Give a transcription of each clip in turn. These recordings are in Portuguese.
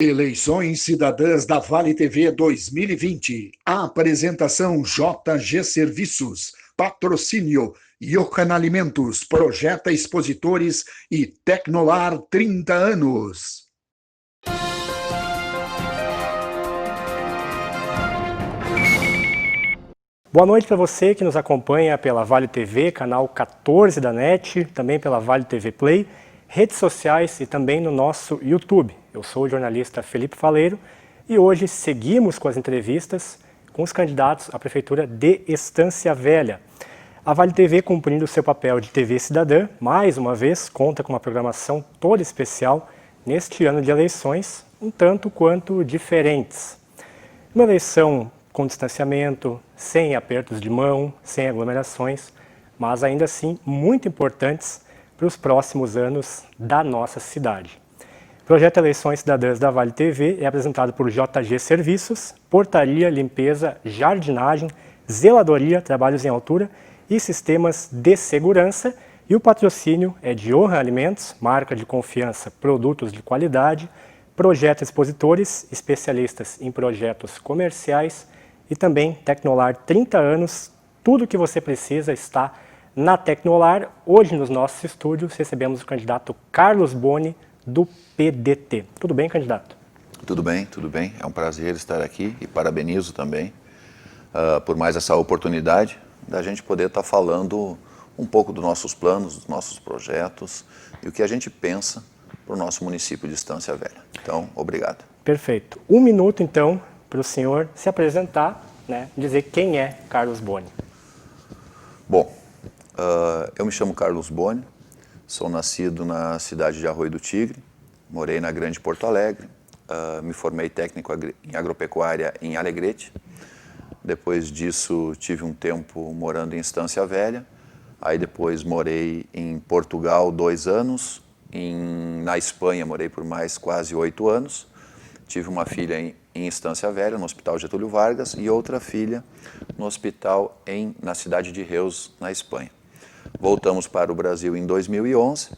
Eleições Cidadãs da Vale TV 2020. Apresentação JG Serviços. Patrocínio Iocan Alimentos, Projeta Expositores e Tecnolar 30 anos. Boa noite para você que nos acompanha pela Vale TV, canal 14 da NET, também pela Vale TV Play, redes sociais e também no nosso YouTube. Eu sou o jornalista Felipe Faleiro e hoje seguimos com as entrevistas com os candidatos à Prefeitura de Estância Velha. A Vale TV, cumprindo seu papel de TV cidadã, mais uma vez conta com uma programação toda especial neste ano de eleições, um tanto quanto diferentes. Uma eleição com distanciamento, sem apertos de mão, sem aglomerações, mas ainda assim muito importantes para os próximos anos da nossa cidade. O projeto Eleições Cidadãs da Vale TV é apresentado por JG Serviços, Portaria, Limpeza, Jardinagem, Zeladoria, Trabalhos em Altura e Sistemas de Segurança, e o patrocínio é de Iocan Alimentos, marca de confiança, produtos de qualidade, Projeta Expositores, especialistas em projetos comerciais, e também Tecnolar 30 anos, tudo o que você precisa está na Tecnolar. Hoje nos nossos estúdios recebemos o candidato Carlos Boni, do PDT. Tudo bem, candidato? Tudo bem, tudo bem. É um prazer estar aqui e parabenizo também por mais essa oportunidade da gente poder estar falando um pouco dos nossos planos, dos nossos projetos e o que a gente pensa para o nosso município de Estância Velha. Então, obrigado. Perfeito. 1 minuto, então, para o senhor se apresentar, né, dizer quem é Carlos Boni. Bom, eu me chamo Carlos Boni, sou nascido na cidade de Arroio do Tigre, morei na Grande Porto Alegre, me formei técnico em agropecuária em Alegrete. Depois disso, tive um tempo morando em Estância Velha, aí depois morei em Portugal 2 anos, na Espanha morei por mais quase 8 anos, tive uma filha em Estância Velha, no Hospital Getúlio Vargas, e outra filha no hospital na cidade de Reus, na Espanha. Voltamos para o Brasil em 2011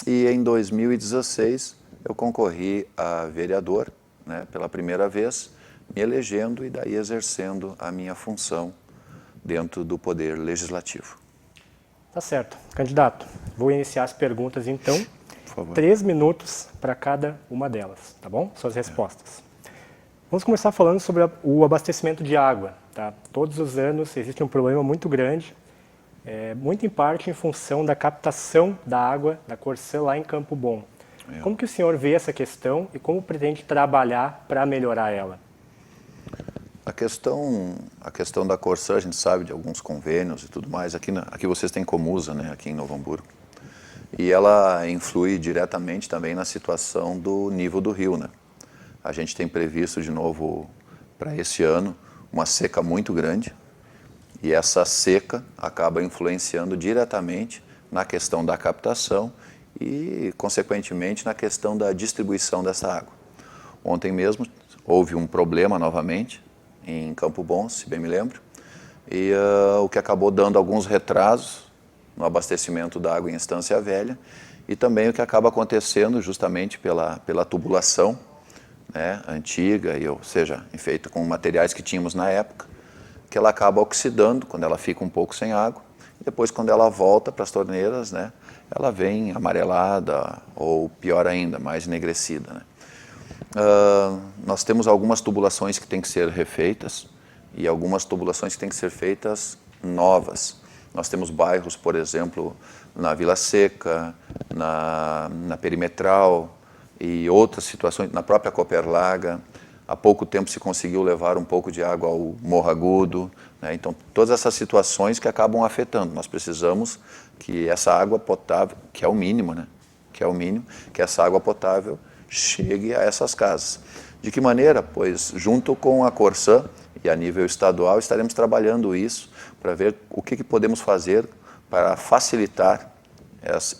e em 2016 eu concorri a vereador, né, pela primeira vez, me elegendo e daí exercendo a minha função dentro do Poder Legislativo. Tá certo. Candidato, vou iniciar as perguntas então. Por favor. 3 minutos para cada uma delas, tá bom? Suas respostas. Vamos começar falando sobre o abastecimento de água. Tá? Todos os anos existe um problema muito grande, muito em parte em função da captação da água da Corsã lá em Campo Bom. Como que o senhor vê essa questão e como pretende trabalhar para melhorar ela? A questão da Corsã, a gente sabe de alguns convênios e tudo mais. Aqui vocês têm Comusa, né, aqui em Novo Hamburgo. E ela influi diretamente também na situação do nível do rio, né? A gente tem previsto de novo para esse ano uma seca muito grande e essa seca acaba influenciando diretamente na questão da captação e, consequentemente, na questão da distribuição dessa água. Ontem mesmo houve um problema novamente em Campo Bom, se bem me lembro, e o que acabou dando alguns retrasos no abastecimento da água em Estância Velha e também o que acaba acontecendo justamente pela tubulação, né, antiga, ou seja, feita com materiais que tínhamos na época, que ela acaba oxidando quando ela fica um pouco sem água e depois quando ela volta para as torneiras, né, ela vem amarelada ou pior ainda, mais enegrecida, né. Nós temos algumas tubulações que têm que ser refeitas e algumas tubulações que têm que ser feitas novas. Nós temos bairros, por exemplo, na Vila Seca, na Perimetral e outras situações, na própria Copperlaga. Há pouco tempo se conseguiu levar um pouco de água ao Morro Agudo, né? Então, todas essas situações que acabam afetando. Nós precisamos que essa água potável, que é o mínimo, né? Que essa água potável chegue a essas casas. De que maneira? Pois, junto com a Corsã e a nível estadual, estaremos trabalhando isso para ver o que podemos fazer para facilitar,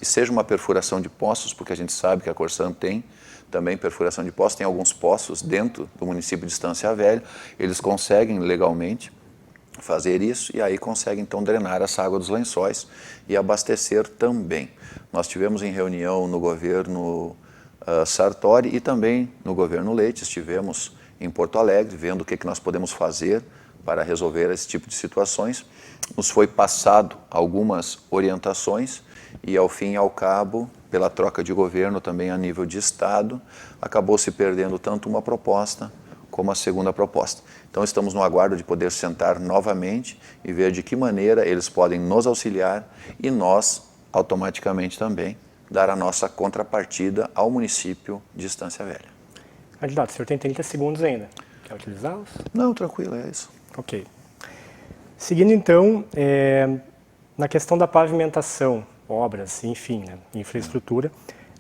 e seja uma perfuração de poços, porque a gente sabe que a Corsã tem também perfuração de poços, tem alguns poços dentro do município de Estância Velha, eles conseguem legalmente fazer isso e aí conseguem então drenar essa água dos lençóis e abastecer também. Nós tivemos em reunião no governo Sartori, e também no governo Leite. Estivemos em Porto Alegre vendo o que nós podemos fazer para resolver esse tipo de situações. Nos foi passado algumas orientações e, ao fim e ao cabo, pela troca de governo também a nível de Estado, acabou se perdendo tanto uma proposta como a segunda proposta. Então estamos no aguardo de poder sentar novamente e ver de que maneira eles podem nos auxiliar e nós, automaticamente também, dar a nossa contrapartida ao município de Estância Velha. Candidato, o senhor tem 30 segundos ainda. Quer utilizá-los? Não, tranquilo, é isso. Ok. Seguindo então, na questão da pavimentação, obras, enfim, né, infraestrutura,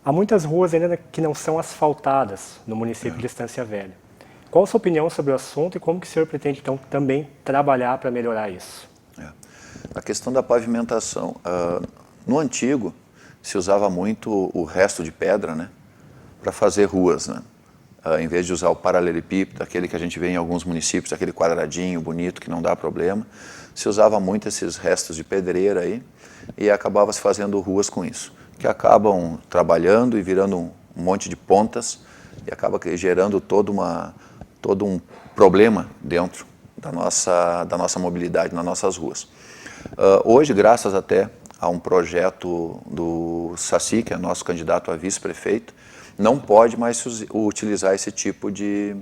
há muitas ruas ainda que não são asfaltadas no município de Estância Velha. Qual a sua opinião sobre o assunto e como que o senhor pretende então também trabalhar para melhorar isso? A questão da pavimentação, no antigo se usava muito o resto de pedra, né, para fazer ruas, né? Em vez de usar o paralelepípedo, aquele que a gente vê em alguns municípios, aquele quadradinho bonito que não dá problema, se usava muito esses restos de pedreira aí e acabava se fazendo ruas com isso, que acabam trabalhando e virando um monte de pontas e acaba gerando todo um problema dentro da nossa mobilidade nas nossas ruas. Hoje, graças até a um projeto do Saci, que é nosso candidato a vice-prefeito, não pode mais utilizar esse tipo de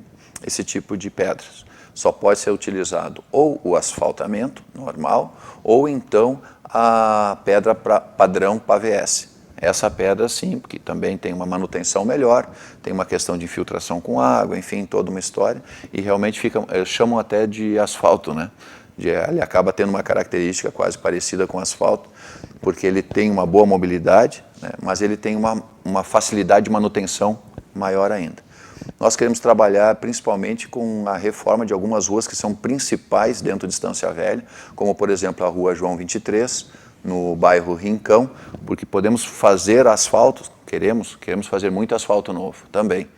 pedras. Só pode ser utilizado ou o asfaltamento normal, ou então a pedra padrão PAVS. Essa pedra sim, porque também tem uma manutenção melhor, tem uma questão de infiltração com água, enfim, toda uma história, e realmente chamam até de asfalto, né? Ele acaba tendo uma característica quase parecida com asfalto, porque ele tem uma boa mobilidade, né, mas ele tem uma facilidade de manutenção maior ainda. Nós queremos trabalhar principalmente com a reforma de algumas ruas que são principais dentro de Estância Velha, como por exemplo a rua João 23, no bairro Rincão, porque podemos fazer asfalto, queremos fazer muito asfalto novo também,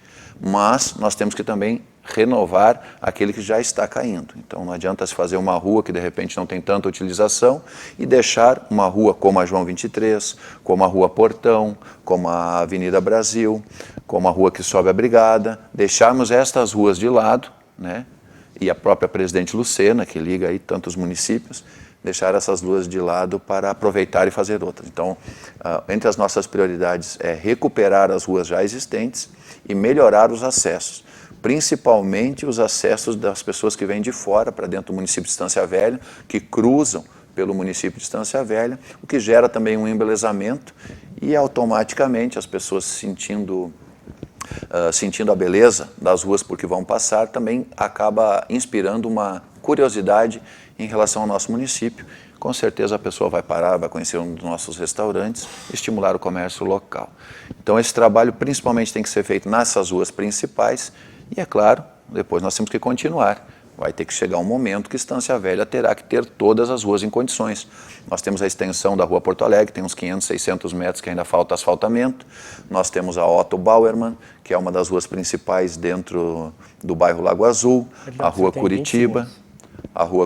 mas nós temos que também renovar aquele que já está caindo. Então não adianta se fazer uma rua que de repente não tem tanta utilização e deixar uma rua como a João 23, como a Rua Portão, como a Avenida Brasil, como a rua que sobe a Brigada, deixarmos estas ruas de lado, né? E a própria Presidente Lucena, que liga aí tantos municípios, deixar essas ruas de lado para aproveitar e fazer outras. Então, entre as nossas prioridades é recuperar as ruas já existentes e melhorar os acessos, principalmente os acessos das pessoas que vêm de fora para dentro do município de Estância Velha, que cruzam pelo município de Estância Velha, o que gera também um embelezamento e automaticamente as pessoas sentindo a beleza das ruas porque vão passar, também acaba inspirando uma curiosidade em relação ao nosso município. Com certeza a pessoa vai parar, vai conhecer um dos nossos restaurantes, estimular o comércio local. Então esse trabalho principalmente tem que ser feito nessas ruas principais e, é claro, depois nós temos que continuar. Vai ter que chegar um momento que Estância Velha terá que ter todas as ruas em condições. Nós temos a extensão da Rua Porto Alegre, tem uns 500, 600 metros que ainda falta asfaltamento. Nós temos a Otto Bauerman, que é uma das ruas principais dentro do bairro Lago Azul, a Rua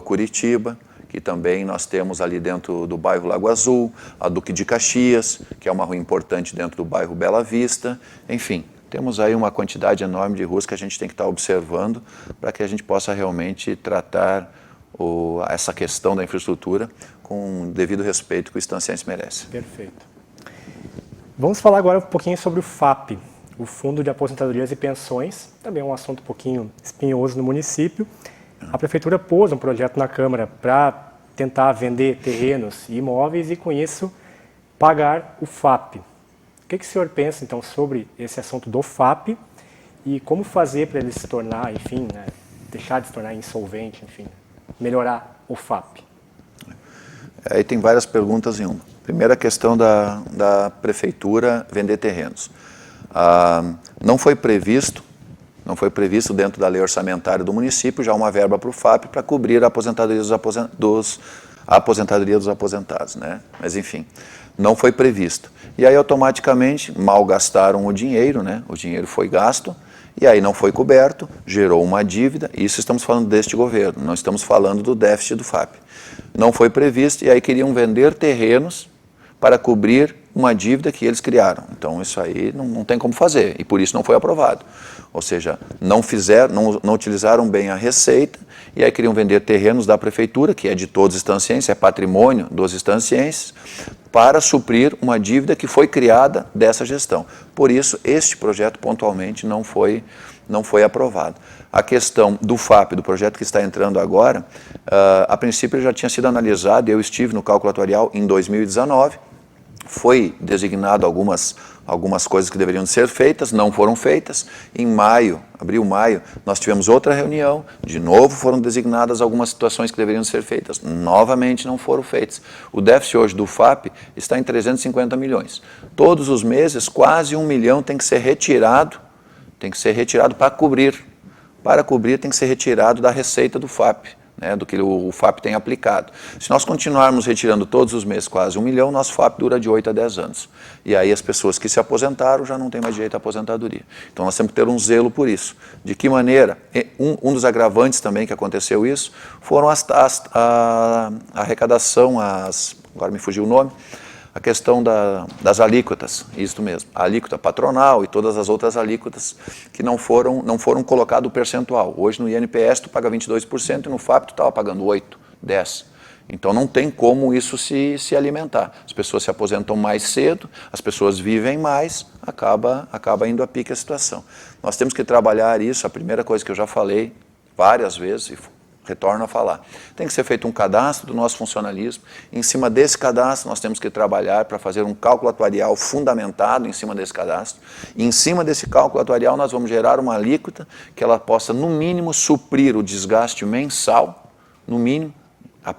Curitiba, que também nós temos ali dentro do bairro Lago Azul, a Duque de Caxias, que é uma rua importante dentro do bairro Bela Vista, enfim. Temos aí uma quantidade enorme de ruas que a gente tem que estar observando para que a gente possa realmente tratar essa questão da infraestrutura com o devido respeito que o estanciense merece. Perfeito. Vamos falar agora um pouquinho sobre o FAP, o Fundo de Aposentadorias e Pensões, também é um assunto um pouquinho espinhoso no município. A Prefeitura pôs um projeto na Câmara para tentar vender terrenos e imóveis e, com isso, pagar o FAP. O que o senhor pensa, então, sobre esse assunto do FAP e como fazer para ele se tornar, enfim, né, deixar de se tornar insolvente, enfim, melhorar o FAP? Aí tem várias perguntas em uma. Primeira, a questão da Prefeitura vender terrenos. Não foi previsto dentro da lei orçamentária do município já uma verba para o FAP para cobrir a aposentadoria dos aposentados, né? Mas, enfim, não foi previsto. E aí, automaticamente, mal gastaram o dinheiro, né? O dinheiro foi gasto, e aí não foi coberto, gerou uma dívida, isso estamos falando deste governo, não estamos falando do déficit do FAP. Não foi previsto, e aí queriam vender terrenos para cobrir uma dívida que eles criaram. Então isso aí não tem como fazer e por isso não foi aprovado. Ou seja, não utilizaram bem a receita e aí queriam vender terrenos da prefeitura, que é de todos os estancienses, é patrimônio dos estancienses, para suprir uma dívida que foi criada dessa gestão. Por isso, este projeto pontualmente não foi aprovado. A questão do FAP, do projeto que está entrando agora, a princípio ele já tinha sido analisado, eu estive no cálculo atuarial em 2019, foi designado algumas coisas que deveriam ser feitas, não foram feitas. Em maio, abril, maio, nós tivemos outra reunião, de novo foram designadas algumas situações que deveriam ser feitas, novamente não foram feitas. O déficit hoje do FAP está em 350 milhões. Todos os meses, quase 1 milhão tem que ser retirado para cobrir. Para cobrir tem que ser retirado da receita do FAP. Né, do que o FAP tem aplicado. Se nós continuarmos retirando todos os meses quase 1 milhão, nosso FAP dura de 8 a 10 anos. E aí as pessoas que se aposentaram já não têm mais direito à aposentadoria. Então nós temos que ter um zelo por isso. De que maneira? Um dos agravantes também que aconteceu isso foram a arrecadação, agora me fugiu o nome, a questão das alíquotas, isso mesmo, a alíquota patronal e todas as outras alíquotas que não foram colocado o percentual. Hoje no INPS tu paga 22% e no FAP tu estava pagando 8, 10. Então não tem como isso se alimentar. As pessoas se aposentam mais cedo, as pessoas vivem mais, acaba indo a pique a situação. Nós temos que trabalhar isso, a primeira coisa que eu já falei várias vezes, e retorno a falar. Tem que ser feito um cadastro do nosso funcionalismo. Em cima desse cadastro, nós temos que trabalhar para fazer um cálculo atuarial fundamentado em cima desse cadastro. E em cima desse cálculo atuarial, nós vamos gerar uma alíquota que ela possa, no mínimo, suprir o desgaste mensal, no mínimo,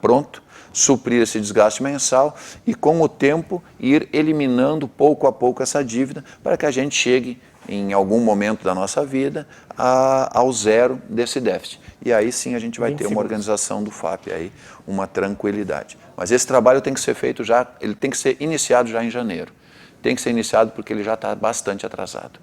pronto, suprir esse desgaste mensal e, com o tempo, ir eliminando pouco a pouco essa dívida para que a gente chegue, em algum momento da nossa vida, ao zero desse déficit. E aí sim a gente vai ter uma organização do FAP, aí, uma tranquilidade. Mas esse trabalho tem que ser feito já, ele tem que ser iniciado já em janeiro. Tem que ser iniciado porque ele já está bastante atrasado.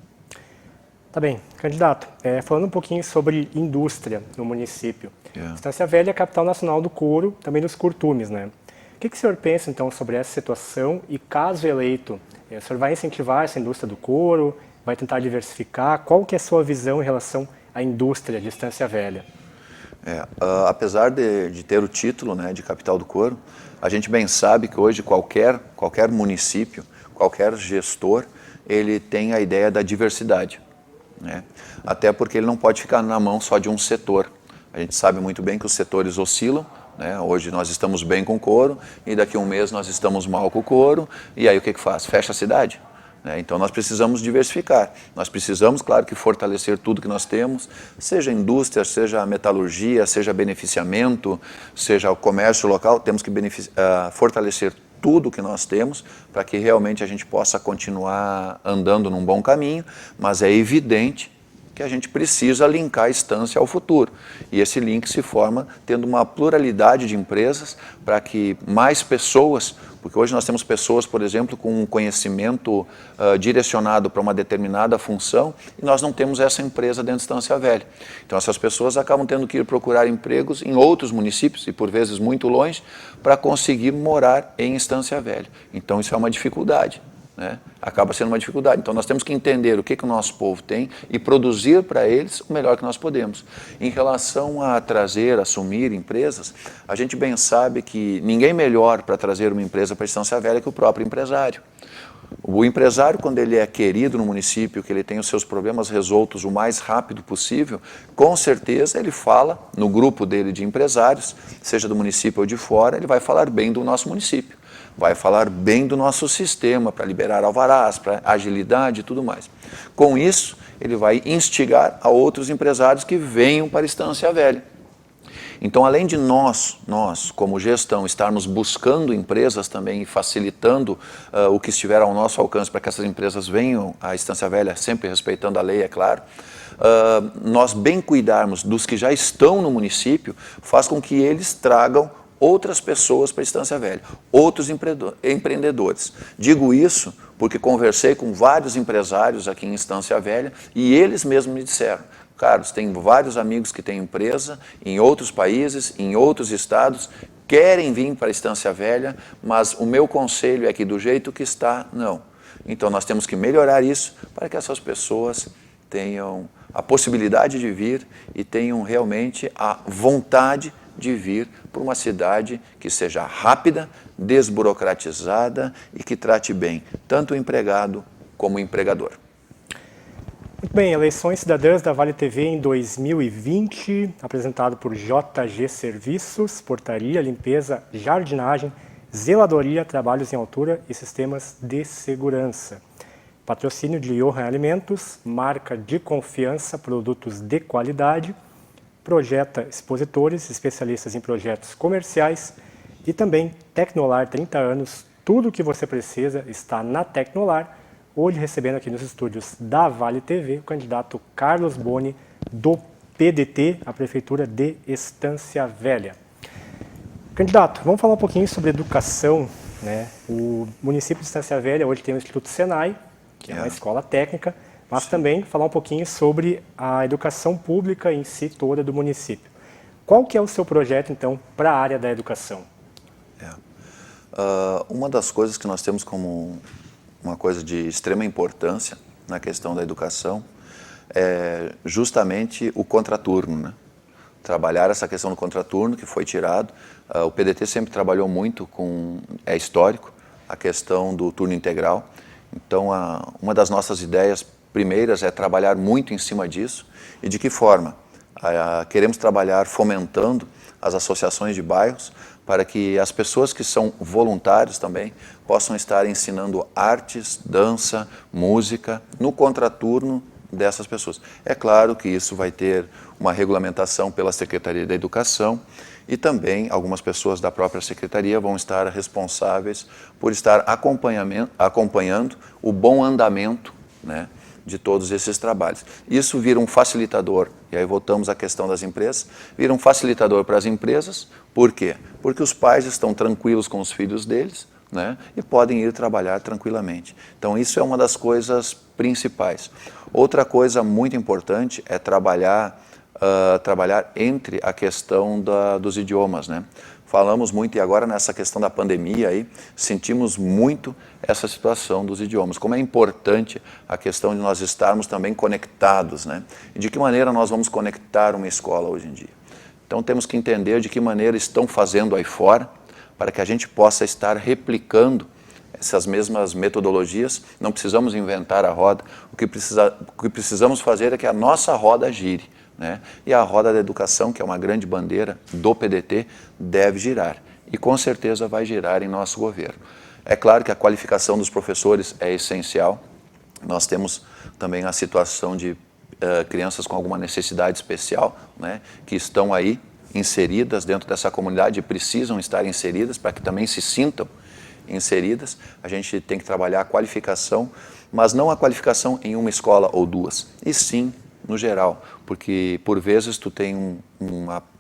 Tá bem. Candidato, falando um pouquinho sobre indústria no município. Estância Velha é a capital nacional do couro, também dos curtumes, né? O que o senhor pensa, então, sobre essa situação e, caso eleito, o senhor vai incentivar essa indústria do couro, vai tentar diversificar? Qual que é a sua visão em relação à indústria de Estância Velha? Apesar de ter o título, né, de capital do couro, a gente bem sabe que hoje qualquer município, qualquer gestor, ele tem a ideia da diversidade. Né? Até porque ele não pode ficar na mão só de um setor. A gente sabe muito bem que os setores oscilam. Né? Hoje nós estamos bem com o couro e daqui a um mês nós estamos mal com o couro. E aí o que faz? Fecha a cidade. Então nós precisamos diversificar, nós precisamos, claro, que fortalecer tudo que nós temos, seja indústria, seja metalurgia, seja beneficiamento, seja o comércio local, temos que fortalecer tudo que nós temos para que realmente a gente possa continuar andando num bom caminho, mas é evidente que a gente precisa linkar a Estância ao futuro. E esse link se forma tendo uma pluralidade de empresas para que mais pessoas, porque hoje nós temos pessoas, por exemplo, com um conhecimento direcionado para uma determinada função e nós não temos essa empresa dentro de Estância Velha. Então essas pessoas acabam tendo que ir procurar empregos em outros municípios e por vezes muito longe para conseguir morar em Estância Velha. Então isso é uma dificuldade. Né? Acaba sendo uma dificuldade. Então nós temos que entender o que o nosso povo tem e produzir para eles o melhor que nós podemos. Em relação a trazer, assumir empresas, a gente bem sabe que ninguém melhor para trazer uma empresa para a Estância Velha que o próprio empresário. O empresário, quando ele é querido no município, que ele tem os seus problemas resoltos o mais rápido possível, com certeza ele fala no grupo dele de empresários, seja do município ou de fora, ele vai falar bem do nosso município. Vai falar bem do nosso sistema para liberar alvarás, para agilidade e tudo mais. Com isso, ele vai instigar a outros empresários que venham para a Estância Velha. Então, além de nós como gestão, estarmos buscando empresas também e facilitando o que estiver ao nosso alcance para que essas empresas venham à Estância Velha, sempre respeitando a lei, é claro, nós bem cuidarmos dos que já estão no município, faz com que eles tragam outras pessoas para a Estância Velha, outros empreendedores. Digo isso porque conversei com vários empresários aqui em Estância Velha e eles mesmos me disseram: Carlos, tem vários amigos que têm empresa em outros países, em outros estados, querem vir para a Estância Velha, mas o meu conselho é que do jeito que está, não. Então nós temos que melhorar isso para que essas pessoas tenham a possibilidade de vir e tenham realmente a vontade de vir para uma cidade que seja rápida, desburocratizada e que trate bem tanto o empregado como o empregador. Muito bem, eleições cidadãs da Vale TV em 2020, apresentado por JG Serviços, portaria, limpeza, jardinagem, zeladoria, trabalhos em altura e sistemas de segurança. Patrocínio de Johan Alimentos, marca de confiança, produtos de qualidade, projeta expositores, especialistas em projetos comerciais e também Tecnolar 30 anos, tudo o que você precisa está na Tecnolar. Hoje recebendo aqui nos estúdios da Vale TV o candidato Carlos Boni, do PDT, a Prefeitura de Estância Velha. Candidato, vamos falar um pouquinho sobre educação, né? O município de Estância Velha hoje tem o Instituto Senai, que é uma escola técnica, mas também falar um pouquinho sobre a educação pública em si toda do município. Qual que é o seu projeto, então, para a área da educação? Uma das coisas que nós temos como uma coisa de extrema importância na questão da educação é justamente o contraturno, né? Trabalhar essa questão do contraturno que foi tirado. O PDT sempre trabalhou muito com, é histórico, a questão do turno integral. Então, uma das nossas ideias primeiras é trabalhar muito em cima disso. E de que forma? Queremos trabalhar fomentando as associações de bairros para que as pessoas que são voluntários também possam estar ensinando artes, dança, música no contraturno dessas pessoas. É claro que isso vai ter uma regulamentação pela Secretaria da Educação e também algumas pessoas da própria Secretaria vão estar responsáveis por estar acompanhando o bom andamento, né, de todos esses trabalhos. Isso vira um facilitador, e aí voltamos à questão das empresas, vira um facilitador para as empresas. Por quê? Porque os pais estão tranquilos com os filhos deles, né, e podem ir trabalhar tranquilamente. Então isso é uma das coisas principais. Outra coisa muito importante é trabalhar entre a questão dos idiomas, né? Falamos muito, e agora nessa questão da pandemia aí, sentimos muito essa situação dos idiomas. Como é importante a questão de nós estarmos também conectados, né? E de que maneira nós vamos conectar uma escola hoje em dia. Então temos que entender de que maneira estão fazendo aí fora, para que a gente possa estar replicando essas mesmas metodologias. Não precisamos inventar a roda, o que precisamos fazer é que a nossa roda gire, né? E a roda da educação, que é uma grande bandeira do PDT, deve girar. E com certeza vai girar em nosso governo. É claro que a qualificação dos professores é essencial. Nós temos também a situação de crianças com alguma necessidade especial, né, que estão aí inseridas dentro dessa comunidade e precisam estar inseridas para que também se sintam inseridas. A gente tem que trabalhar a qualificação, mas não a qualificação em uma escola ou duas, e sim no geral, porque por vezes tu tem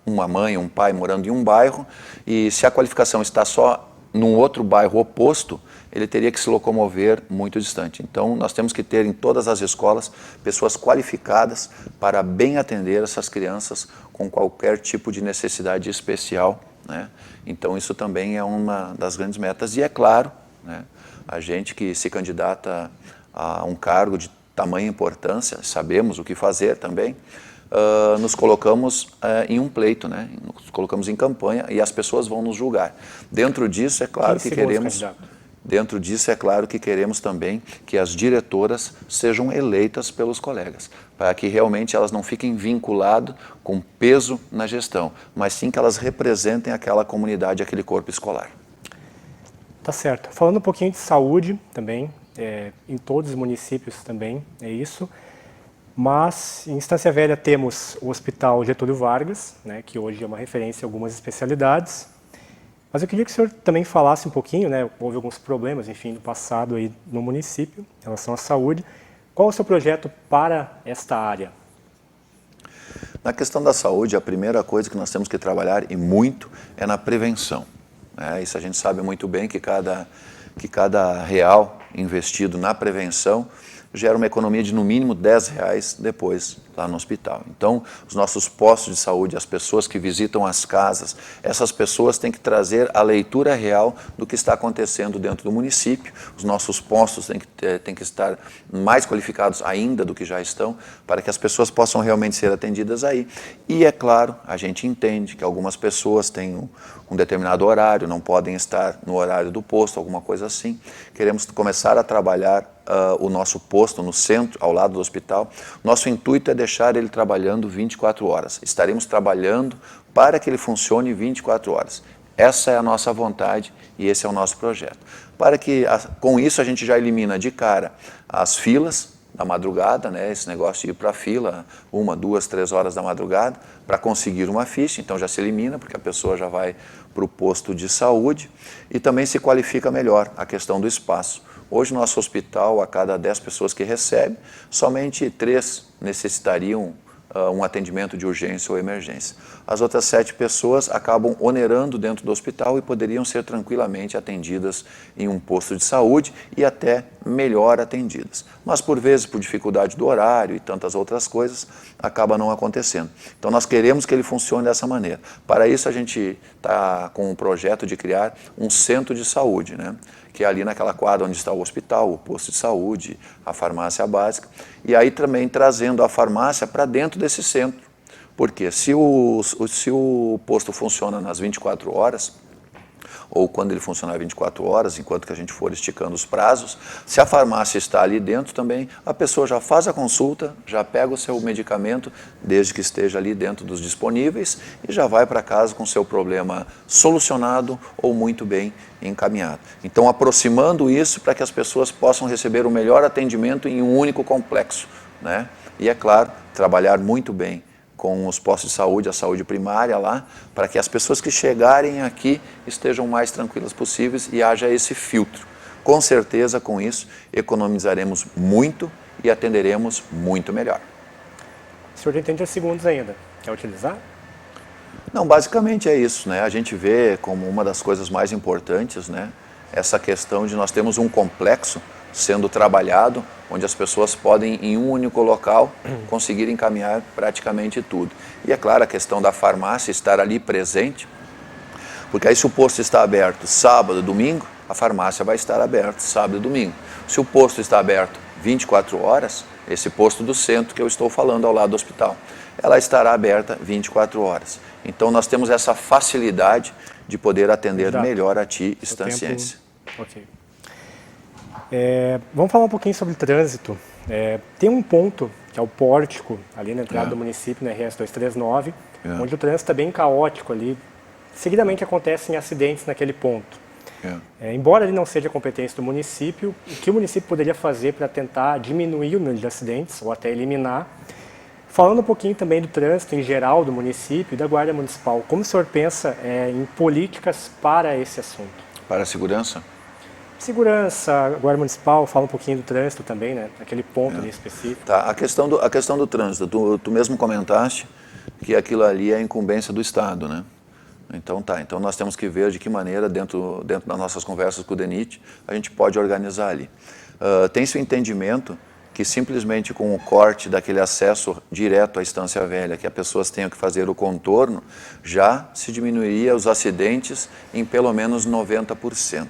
uma mãe, um pai morando em um bairro e se a qualificação está só num outro bairro oposto, ele teria que se locomover muito distante. Então nós temos que ter em todas as escolas pessoas qualificadas para bem atender essas crianças com qualquer tipo de necessidade especial, né? Então isso também é uma das grandes metas e é claro, né, a gente que se candidata a um cargo de tamanha importância, sabemos o que fazer também, nos colocamos em um pleito, né? Nos colocamos em campanha e as pessoas vão nos julgar. Dentro disso, é claro que queremos... Dentro disso, é claro que queremos também que as diretoras sejam eleitas pelos colegas, para que realmente elas não fiquem vinculadas com peso na gestão, mas sim que elas representem aquela comunidade, aquele corpo escolar. Tá certo. Falando um pouquinho de saúde também, em todos os municípios também é isso, mas em Estância Velha temos o Hospital Getúlio Vargas, né, que hoje é uma referência em algumas especialidades. Mas eu queria que o senhor também falasse um pouquinho, né, houve alguns problemas, enfim, no passado aí no município, em relação à saúde. Qual é o seu projeto para esta área? Na questão da saúde, a primeira coisa que nós temos que trabalhar, e muito, é na prevenção, né? Isso a gente sabe muito bem que cada real investido na prevenção gera uma economia de no mínimo R$10 depois lá no hospital. Então, os nossos postos de saúde, as pessoas que visitam as casas, essas pessoas têm que trazer a leitura real do que está acontecendo dentro do município. Os nossos postos têm que estar mais qualificados ainda do que já estão, para que as pessoas possam realmente ser atendidas aí. E, é claro, a gente entende que algumas pessoas têm um determinado horário, não podem estar no horário do posto, alguma coisa assim. Queremos começar a trabalhar o nosso posto no centro, ao lado do hospital. Nosso intuito é deixar ele trabalhando 24 horas. Estaremos trabalhando para que ele funcione 24 horas. Essa é a nossa vontade e esse é o nosso projeto. Para que, com isso, a gente já elimina de cara as filas da madrugada, né, esse negócio de ir para a fila 1, 2, 3 horas da madrugada para conseguir uma ficha, então já se elimina, porque a pessoa já vai para o posto de saúde e também se qualifica melhor a questão do espaço. Hoje, no nosso hospital, a cada 10 pessoas que recebe, somente 3 necessitariam um atendimento de urgência ou emergência. As outras 7 pessoas acabam onerando dentro do hospital e poderiam ser tranquilamente atendidas em um posto de saúde e até melhor atendidas. Mas, por vezes, por dificuldade do horário e tantas outras coisas, acaba não acontecendo. Então, nós queremos que ele funcione dessa maneira. Para isso, a gente está com um projeto de criar um centro de saúde, né? Que é ali naquela quadra onde está o hospital, o posto de saúde, a farmácia básica, e aí também trazendo a farmácia para dentro desse centro. Porque se o posto funciona nas 24 horas, ou quando ele funcionar 24 horas, enquanto que a gente for esticando os prazos, se a farmácia está ali dentro também, a pessoa já faz a consulta, já pega o seu medicamento, desde que esteja ali dentro dos disponíveis, e já vai para casa com o seu problema solucionado ou muito bem encaminhado. Então, aproximando isso para que as pessoas possam receber o melhor atendimento em um único complexo, né? E, é claro, trabalhar muito bem com os postos de saúde, a saúde primária lá, para que as pessoas que chegarem aqui estejam mais tranquilas possíveis e haja esse filtro. Com certeza, com isso, economizaremos muito e atenderemos muito melhor. O senhor tem 30 segundos ainda. Quer utilizar? Não, basicamente é isso, né? A gente vê como uma das coisas mais importantes, né, essa questão de nós termos um complexo sendo trabalhado, onde as pessoas podem, em um único local, conseguir encaminhar praticamente tudo. E, é claro, a questão da farmácia estar ali presente, porque aí se o posto está aberto sábado, domingo, a farmácia vai estar aberta sábado e domingo. Se o posto está aberto 24 horas, esse posto do centro que eu estou falando ao lado do hospital, ela estará aberta 24 horas. Então, nós temos essa facilidade de poder atender melhor a ti, estanciense. Ok. Vamos falar um pouquinho sobre trânsito. Tem um ponto, que é o pórtico, ali na entrada do município, na RS 239, onde o trânsito é bem caótico ali. Seguidamente acontecem acidentes naquele ponto. Embora ele não seja competência do município, o que o município poderia fazer para tentar diminuir o número de acidentes ou até eliminar? Falando um pouquinho também do trânsito em geral do município e da Guarda Municipal, como o senhor pensa em políticas para esse assunto? Para a segurança? Segurança, Guarda Municipal, fala um pouquinho do trânsito também, né? Aquele ponto ali específico. Tá, a questão do trânsito, tu mesmo comentaste que aquilo ali é incumbência do Estado, né? Então então nós temos que ver de que maneira, dentro das nossas conversas com o DENIT, a gente pode organizar ali. Tem-se o entendimento que simplesmente com o corte daquele acesso direto à Estância Velha, que as pessoas tenham que fazer o contorno, já se diminuiria os acidentes em pelo menos 90%.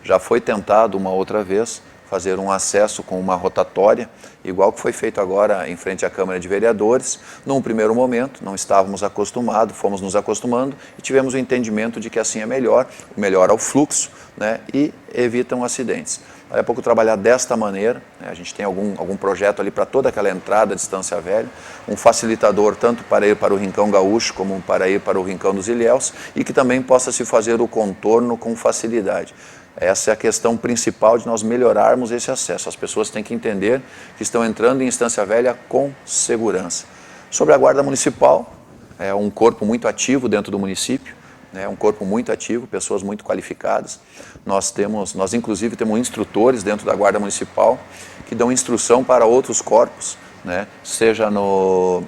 Já foi tentado uma outra vez fazer um acesso com uma rotatória, igual que foi feito agora em frente à Câmara de Vereadores. Num primeiro momento, não estávamos acostumados, fomos nos acostumando e tivemos o entendimento de que assim é melhor, melhora o fluxo, né, e evitam acidentes. Daqui a pouco trabalhar desta maneira, né, a gente tem algum projeto ali para toda aquela entrada de Estância Velha, um facilitador tanto para ir para o Rincão Gaúcho como para ir para o Rincão dos Ilhéus e que também possa se fazer o contorno com facilidade. Essa é a questão principal de nós melhorarmos esse acesso. As pessoas têm que entender que estão entrando em Estância Velha com segurança. Sobre a Guarda Municipal, é um corpo muito ativo dentro do município, né, um corpo muito ativo, pessoas muito qualificadas. Nós inclusive temos instrutores dentro da Guarda Municipal que dão instrução para outros corpos, né, seja na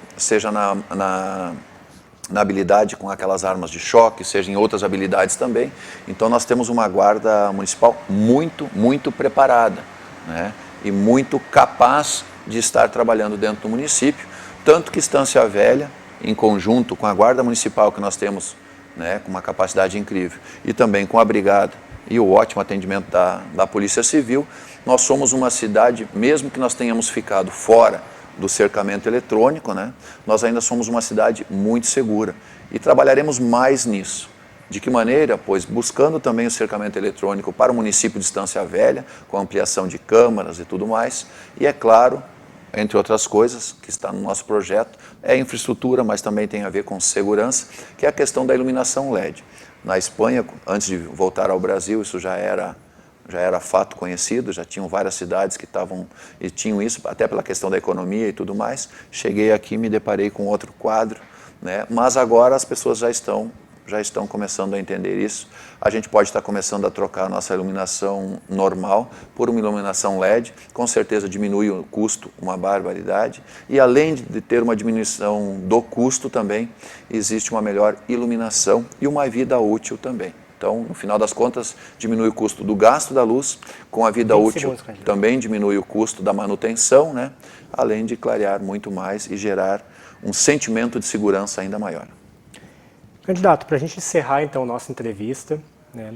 habilidade com aquelas armas de choque, seja em outras habilidades também. Então nós temos uma Guarda Municipal muito, muito preparada, né? e muito capaz de estar trabalhando dentro do município, tanto que Estância Velha, em conjunto com a Guarda Municipal que nós temos, né, com uma capacidade incrível, e também com a Brigada e o ótimo atendimento da Polícia Civil, nós somos uma cidade, mesmo que nós tenhamos ficado fora do cercamento eletrônico, né, nós ainda somos uma cidade muito segura e trabalharemos mais nisso. De que maneira? Pois buscando também o cercamento eletrônico para o município de Estância Velha, com ampliação de câmaras e tudo mais, e é claro, entre outras coisas, que está no nosso projeto, é infraestrutura, mas também tem a ver com segurança, que é a questão da iluminação LED. Na Espanha, antes de voltar ao Brasil, isso já era fato conhecido, já tinham várias cidades que estavam e tinham isso, até pela questão da economia e tudo mais. Cheguei aqui, me deparei com outro quadro, né? Mas agora as pessoas já estão começando a entender isso. A gente pode estar começando a trocar a nossa iluminação normal por uma iluminação LED, com certeza diminui o custo, uma barbaridade, e além de ter uma diminuição do custo também, existe uma melhor iluminação e uma vida útil também. Então, no final das contas, diminui o custo do gasto da luz, com a vida útil também diminui o custo da manutenção, né? Além de clarear muito mais e gerar um sentimento de segurança ainda maior. Candidato, para a gente encerrar então nossa entrevista, né,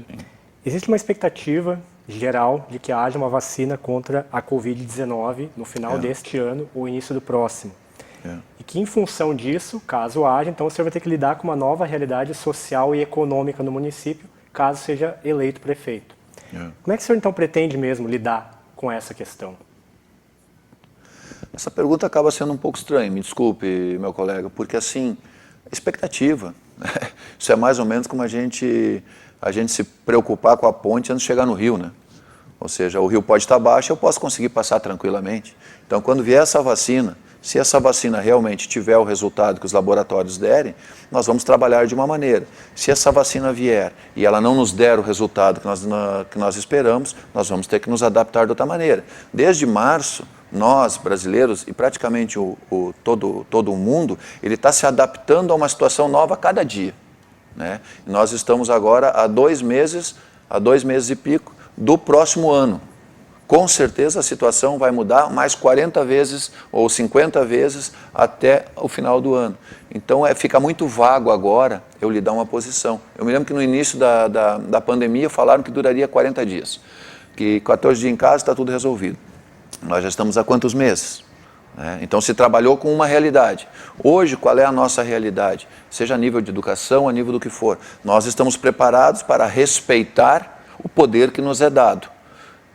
existe uma expectativa geral de que haja uma vacina contra a Covid-19 no final deste ano ou início do próximo. E que em função disso, caso haja, então o senhor vai ter que lidar com uma nova realidade social e econômica no município, caso seja eleito prefeito. Como é que o senhor então pretende mesmo lidar com essa questão? Essa pergunta acaba sendo um pouco estranha, me desculpe, meu colega, porque assim, expectativa. Isso é mais ou menos como a gente se preocupar com a ponte antes de chegar no rio, né? Ou seja, o rio pode estar baixo, eu posso conseguir passar tranquilamente. Então, quando vier essa vacina, se essa vacina realmente tiver o resultado que os laboratórios derem, nós vamos trabalhar de uma maneira. Se essa vacina vier e ela não nos der o resultado que nós esperamos, nós vamos ter que nos adaptar de outra maneira. Desde março, nós, brasileiros, e praticamente todo o mundo, ele está se adaptando a uma situação nova a cada dia, né? Nós estamos agora há 2 meses e pico do próximo ano. Com certeza a situação vai mudar mais 40 vezes ou 50 vezes até o final do ano. Então fica muito vago agora eu lhe dar uma posição. Eu me lembro que no início da pandemia falaram que duraria 40 dias, que 14 dias em casa está tudo resolvido. Nós já estamos há quantos meses? Então se trabalhou com uma realidade. Hoje, qual é a nossa realidade? Seja a nível de educação, a nível do que for. Nós estamos preparados para respeitar o poder que nos é dado.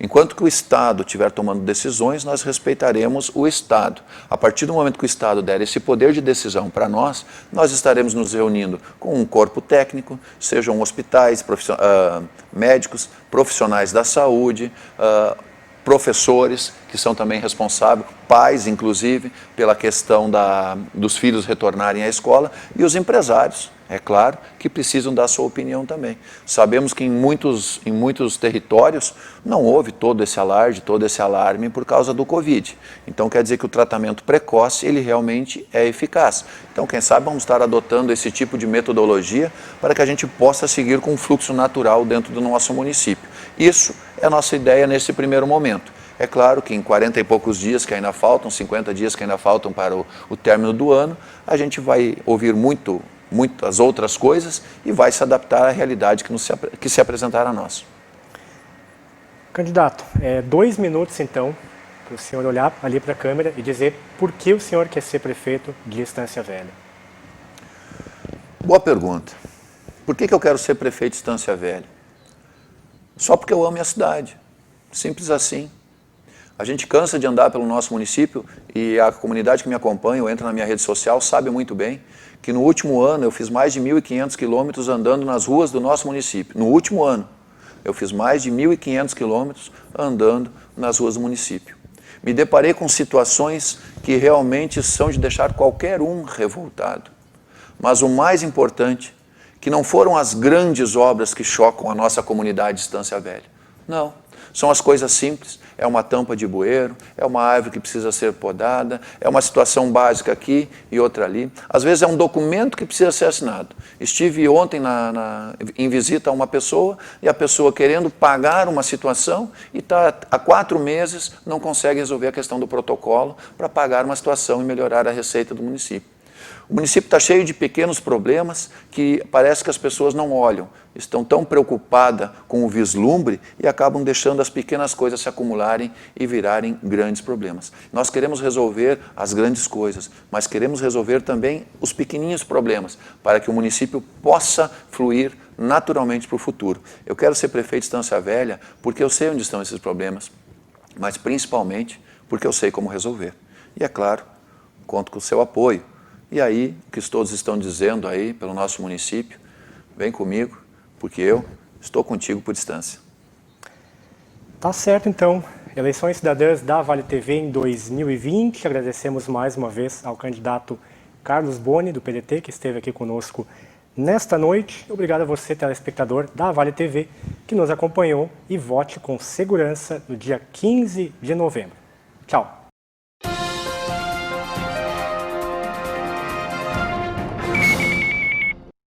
Enquanto que o Estado estiver tomando decisões, nós respeitaremos o Estado. A partir do momento que o Estado der esse poder de decisão para nós estaremos nos reunindo com um corpo técnico, sejam hospitais, médicos, profissionais da saúde, professores, que são também responsáveis, pais, inclusive, pela questão dos filhos retornarem à escola, e os empresários, é claro, que precisam dar sua opinião também. Sabemos que em muitos territórios não houve todo esse alarde, todo esse alarme por causa do Covid. Então quer dizer que o tratamento precoce, ele realmente é eficaz. Então quem sabe vamos estar adotando esse tipo de metodologia para que a gente possa seguir com um fluxo natural dentro do nosso município. Isso é a nossa ideia nesse primeiro momento. É claro que em 40 e poucos dias que ainda faltam, 50 dias que ainda faltam para o término do ano, a gente vai ouvir muitas outras coisas e vai se adaptar à realidade que se apresentar a nós. Candidato, 2 minutos então, para o senhor olhar ali para a câmera e dizer por que o senhor quer ser prefeito de Estância Velha. Boa pergunta. Por que eu quero ser prefeito de Estância Velha? Só porque eu amo a cidade. Simples assim. A gente cansa de andar pelo nosso município e a comunidade que me acompanha ou entra na minha rede social sabe muito bem que no último ano eu fiz mais de 1.500 quilômetros andando nas ruas do nosso município. No último ano, eu fiz mais de 1.500 quilômetros andando nas ruas do município. Me deparei com situações que realmente são de deixar qualquer um revoltado. Mas o mais importante, que não foram as grandes obras que chocam a nossa comunidade de Estância Velha. Não, são as coisas simples. é uma tampa de bueiro, é uma árvore que precisa ser podada, é uma situação básica aqui e outra ali. Às vezes é um documento que precisa ser assinado. Estive ontem em visita a uma pessoa e a pessoa querendo pagar uma situação e está há 4 meses, não consegue resolver a questão do protocolo para pagar uma situação e melhorar a receita do município. O município está cheio de pequenos problemas que parece que as pessoas não olham, estão tão preocupadas com o vislumbre e acabam deixando as pequenas coisas se acumularem e virarem grandes problemas. Nós queremos resolver as grandes coisas, mas queremos resolver também os pequeninhos problemas, para que o município possa fluir naturalmente para o futuro. Eu quero ser prefeito de Estância Velha porque eu sei onde estão esses problemas, mas principalmente porque eu sei como resolver. E é claro, conto com o seu apoio. E aí, o que todos estão dizendo aí pelo nosso município, vem comigo, porque eu estou contigo por distância. Tá certo, então. Eleições cidadãs da Vale TV em 2020. Agradecemos mais uma vez ao candidato Carlos Boni, do PDT, que esteve aqui conosco nesta noite. Obrigado a você, telespectador da Vale TV, que nos acompanhou, e vote com segurança no dia 15 de novembro. Tchau.